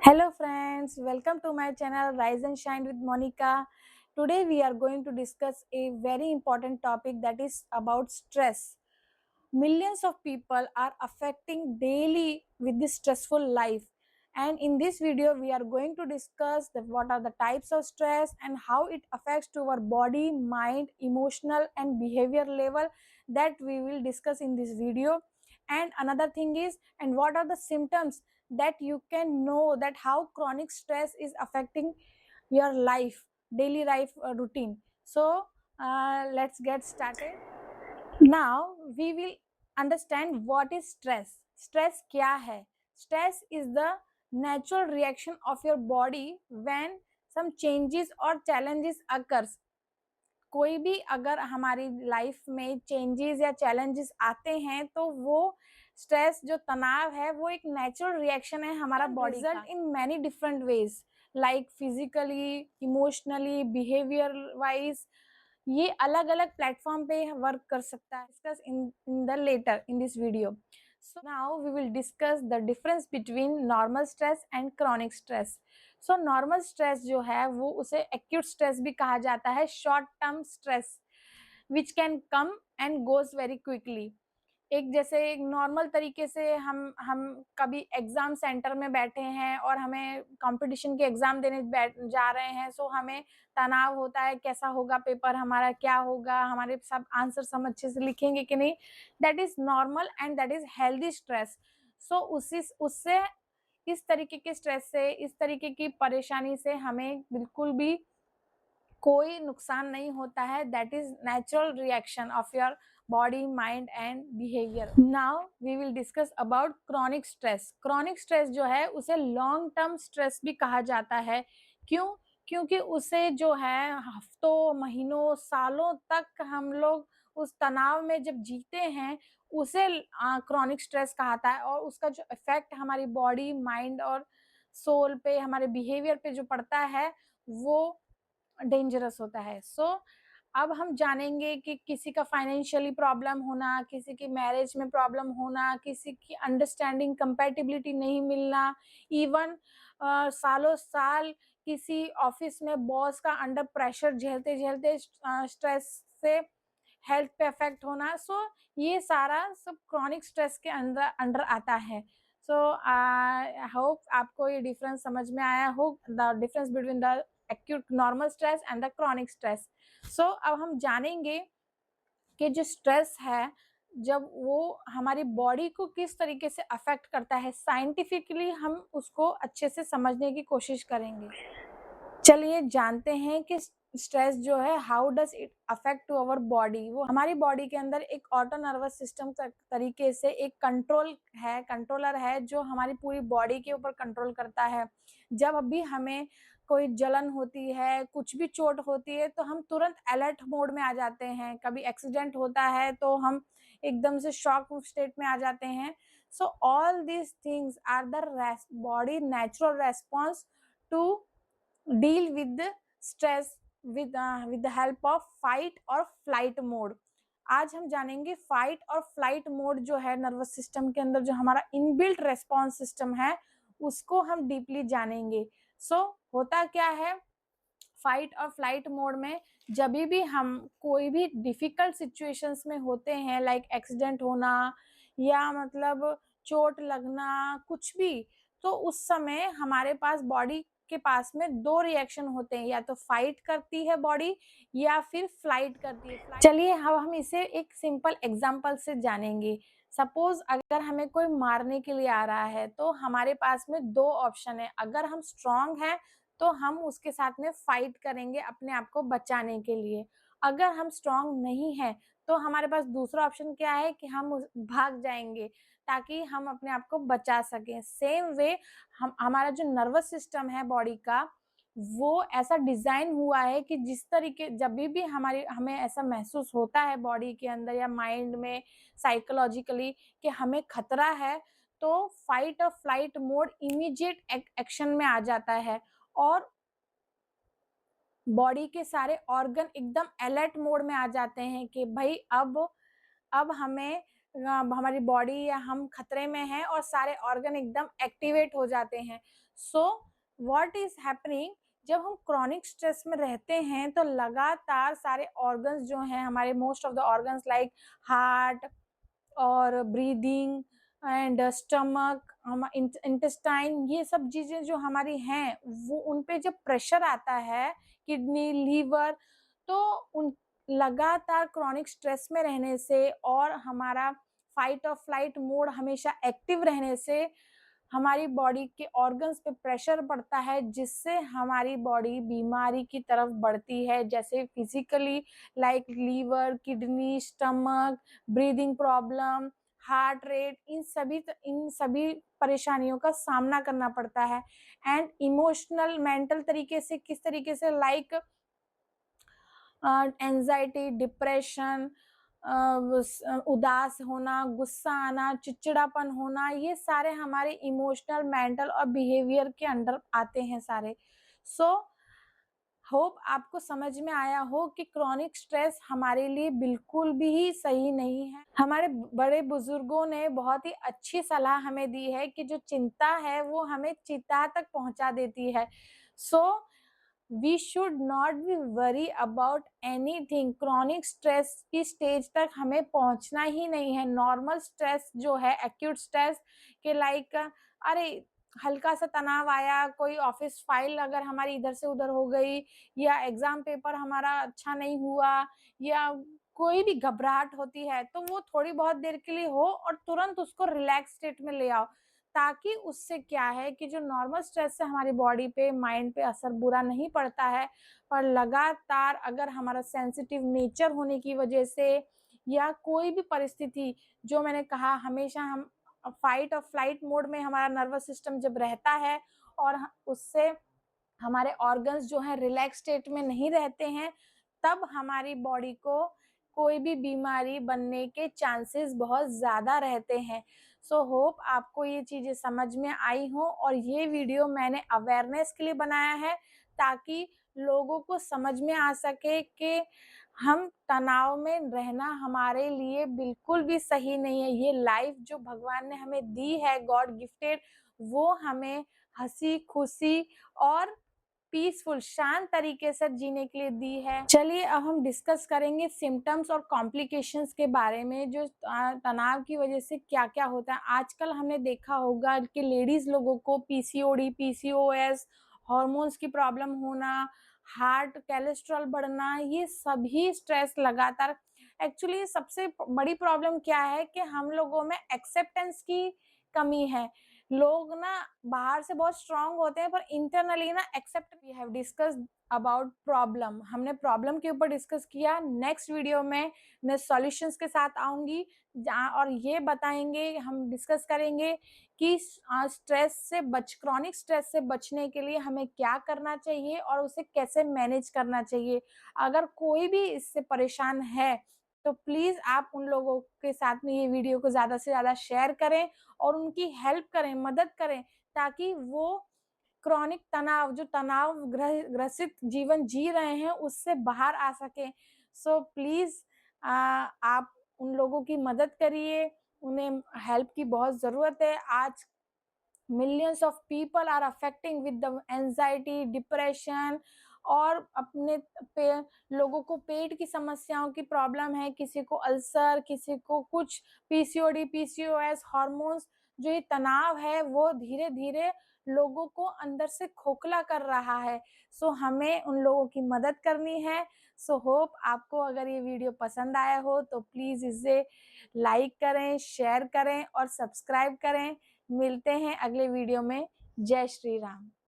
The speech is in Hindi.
Hello friends, welcome to my channel Rise and Shine with Monica. Today we are going to discuss a very important topic that is about stress. Millions of people are affecting daily with this stressful life, and in this video we are going to discuss what are the types of stress and how it affects to our body, mind, emotional and behavior level, that we will discuss in this video. And another thing is, and what are the symptoms that you can know that how chronic stress is affecting your life, daily life routine. So let's get started. Now we will understand what is stress. Stress क्या है? Stress is the natural reaction of your body when some changes or challenges occurs. कोई भी अगर हमारी लाइफ में चेंजेस या चैलेंजेस आते हैं तो वो स्ट्रेस जो तनाव है वो एक नेचुरल रिएक्शन है हमारा body result in many different ways, like physically, emotionally, behaviour wise. ये अलग अलग प्लेटफॉर्म पे वर्क कर सकता है। Discuss in the later in this video. So now we will discuss the difference between normal stress and chronic stress. So normal stress जो है वो उसे एक्यूट स्ट्रेस भी कहा जाता है, short term stress which can come and goes very quickly. एक जैसे एक नॉर्मल तरीके से हम कभी एग्जाम सेंटर में बैठे हैं और हमें कंपटीशन के एग्जाम देने बैठ जा रहे हैं, सो हमें तनाव होता है, कैसा होगा पेपर हमारा, क्या होगा, हमारे सब आंसर हम अच्छे से लिखेंगे कि नहीं। That is normal and that is healthy stress. So उसी उससे इस तरीके के स्ट्रेस से, इस तरीके की परेशानी से हमें बिल्कुल भी कोई नुकसान नहीं होता है। That is natural reaction of your body, mind and behaviour. Now we will discuss about chronic stress. Chronic stress जो है उसे लॉन्ग टर्म स्ट्रेस भी कहा जाता है। क्यों? क्योंकि उसे जो है हफ्तों, महीनों, सालों तक हम लोग उस तनाव में जब जीते हैं उसे क्रॉनिक स्ट्रेस कहता है, और उसका जो इफेक्ट हमारी बॉडी, माइंड और सोल पे, हमारे बिहेवियर पे जो पड़ता है वो डेंजरस होता है। सो अब हम जानेंगे कि किसी का फाइनेंशियली प्रॉब्लम होना, किसी की मैरिज में प्रॉब्लम होना, किसी की अंडरस्टैंडिंग, कंपैटिबिलिटी नहीं मिलना, इवन सालों साल किसी ऑफिस में बॉस का अंडर प्रेशर झेलते झेलते स्ट्रेस से हेल्थ पे अफेक्ट होना। सो ये सारा सब क्रॉनिक स्ट्रेस के अंदर अंडर आता है। सो आई होप आपको ये डिफरेंस समझ में आया हो, the difference between the acute normal stress and the chronic stress. So अब हम जानेंगे कि जो स्ट्रेस है, जब वो हमारी बॉडी को किस तरीके से अफेक्ट करता है, साइंटिफिकली हम उसको अच्छे से समझने की कोशिश करेंगे। चलिए जानते हैं कि स्ट्रेस जो है how does it affect to our body. वो हमारी बॉडी के अंदर एक ऑटो नर्वस सिस्टम तरीके से एक कंट्रोलर है जो हमारी पूरी बॉडी के ऊपर कंट्रोल करता है। जब अभी हमें कोई जलन होती है, कुछ भी चोट होती है, तो हम तुरंत अलर्ट मोड में आ जाते हैं। कभी एक्सीडेंट होता है तो हम एकदम से शॉक स्टेट में आ जाते हैं। So all these things are the body natural response to deal with the stress with the help of fight और flight mode। आज हम जानेंगे फाइट और फ्लाइट मोड जो है नर्वस सिस्टम के अंदर, जो हमारा इनबिल्ट रेस्पॉन्स सिस्टम है, उसको हम डीपली जानेंगे। सो होता क्या है फाइट और फ्लाइट मोड में, जब भी हम कोई भी डिफिकल्ट सिचुएशंस में होते हैं, लाइक एक्सीडेंट होना या मतलब चोट लगना, कुछ भी, तो उस समय हमारे पास बॉडी के पास में दो रिएक्शन होते हैं, या तो फाइट करती है बॉडी या फिर फ्लाइट करती है। चलिए हम इसे एक सिंपल एग्जांपल से जानेंगे। सपोज अगर हमें कोई मारने के लिए आ रहा है तो हमारे पास में दो ऑप्शन है। अगर हम स्ट्रांग हैं तो हम उसके साथ में फाइट करेंगे अपने आप को बचाने के लिए। अगर हम स्ट्रांग नहीं हैं तो हमारे पास दूसरा ऑप्शन क्या है कि हम भाग जाएंगे ताकि हम अपने आप को बचा सकें। सेम वे हम हमारा जो नर्वस सिस्टम है बॉडी का, वो ऐसा डिजाइन हुआ है कि जिस तरीके जब भी हमारी हमें ऐसा महसूस होता है बॉडी के अंदर या माइंड में, साइकोलॉजिकली, कि हमें खतरा है, तो फाइट और फ्लाइट मोड इमीडिएट एक्शन में आ जाता है और बॉडी के सारे ऑर्गन एकदम अलर्ट मोड में आ जाते हैं कि भाई अब हमें हमारी बॉडी या हम खतरे में हैं, और सारे ऑर्गन एकदम एक्टिवेट हो जाते हैं। सो व्हाट इज हैपनिंग, जब हम क्रॉनिक स्ट्रेस में रहते हैं तो लगातार सारे ऑर्गन्स जो हैं हमारे, most of the organs like heart और ब्रीदिंग एंड स्टमक, हम इंटेस्टाइन, ये सब चीजें जो हमारी हैं वो उन पे जब प्रेशर आता है, किडनी, लीवर, तो उन लगातार क्रॉनिक स्ट्रेस में रहने से और हमारा फाइट और फ्लाइट मोड हमेशा एक्टिव रहने से हमारी बॉडी के ऑर्गन्स पे प्रेशर पड़ता है, जिससे हमारी बॉडी बीमारी की तरफ बढ़ती है, जैसे physically like liver, kidney, stomach, breathing problem, heart rate, इन सभी परेशानियों का सामना करना पड़ता है। एंड इमोशनल, मेंटल तरीके से, किस तरीके से, लाइक एंजाइटी, डिप्रेशन, उदास होना, गुस्सा आना, चिड़चिड़ापन होना, ये सारे हमारे इमोशनल, मेंटल और बिहेवियर के अंडर आते हैं सारे। सो होप आपको समझ में आया हो कि क्रॉनिक स्ट्रेस हमारे लिए बिल्कुल भी सही नहीं है। हमारे बड़े बुजुर्गों ने बहुत ही अच्छी सलाह हमें दी है कि जो चिंता है वो हमें चिता तक पहुंचा देती है। So we should not be worry about anything. Chronic stress की स्टेज तक हमें पहुंचना ही नहीं है। नॉर्मल स्ट्रेस जो है, एक्यूट स्ट्रेस के लाइक, अरे हल्का सा तनाव आया, कोई ऑफिस फाइल अगर हमारी इधर से उधर हो गई, या एग्जाम पेपर हमारा अच्छा नहीं हुआ, या कोई भी घबराहट होती है, तो वो थोड़ी बहुत देर के लिए हो और तुरंत उसको रिलैक्स स्टेट में ले आओ, ताकि उससे क्या है कि जो नॉर्मल स्ट्रेस से हमारी बॉडी पे, माइंड पे असर बुरा नहीं पड़ता है, पर लगातार अगर हमारा सेंसिटिव नेचर होने की वजह से या कोई भी परिस्थिति, जो मैंने कहा हमेशा हम फाइट और फ्लाइट मोड में हमारा नर्वस सिस्टम जब रहता है और उससे हमारे ऑर्गन्स जो हैं रिलैक्स स्टेट में नहीं रहते हैं, तब हमारी बॉडी को कोई भी बीमारी बनने के चांसेस बहुत ज़्यादा रहते हैं। सो होप आपको ये चीज़ें समझ में आई हो, और ये वीडियो मैंने अवेयरनेस के लिए बनाया है, ताकि लोगों को समझ में आ सके कि हम तनाव में रहना हमारे लिए बिल्कुल भी सही नहीं है। ये लाइफ जो भगवान ने हमें दी है, गॉड गिफ्टेड, वो हमें हंसी खुशी और पीसफुल, शांत तरीके से जीने के लिए दी है। चलिए अब हम डिस्कस करेंगे सिम्टम्स और कॉम्प्लिकेशंस के बारे में, जो तनाव की वजह से क्या क्या होता है। आजकल हमने देखा होगा कि लेडीज लोगों को पीसीओडी, पीसीओएस, हॉर्मोन्स की प्रॉब्लम होना, हार्ट, कोलेस्ट्रॉल बढ़ना, ये सभी स्ट्रेस लगातार। एक्चुअली सबसे बड़ी प्रॉब्लम क्या है कि हम लोगों में एक्सेप्टेंस की कमी है। लोग ना बाहर से बहुत स्ट्रांग होते हैं, पर इंटरनली ना accept. We have discussed about problem, हमने प्रॉब्लम के ऊपर डिस्कस किया। नेक्स्ट वीडियो में मैं सॉल्यूशंस के साथ आऊंगी, जहाँ और ये बताएंगे, हम डिस्कस करेंगे कि स्ट्रेस से क्रॉनिक स्ट्रेस से बचने के लिए हमें क्या करना चाहिए और उसे कैसे मैनेज करना चाहिए। अगर कोई भी इससे परेशान है तो प्लीज आप उन लोगों के साथ में ये वीडियो को ज्यादा से ज्यादा शेयर करें और उनकी हेल्प करें, मदद करें, ताकि वो क्रॉनिक तनाव, जो तनाव ग्रसित जीवन जी रहे हैं, उससे बाहर आ सके। सो प्लीज आप उन लोगों की मदद करिए, उन्हें हेल्प की बहुत जरूरत है। आज millions of people are affecting with the anxiety, depression, और अपने पे लोगों को पेट की समस्याओं की प्रॉब्लम है, किसी को अल्सर, किसी को कुछ, पीसीओडी, पीसीओएस, हार्मोन्स। जो ये तनाव है वो धीरे धीरे लोगों को अंदर से खोखला कर रहा है। सो हमें उन लोगों की मदद करनी है। सो होप आपको अगर ये वीडियो पसंद आया हो तो प्लीज इसे लाइक करें, शेयर करें और सब्सक्राइब करें। मिलते हैं अगले वीडियो में। जय श्री राम।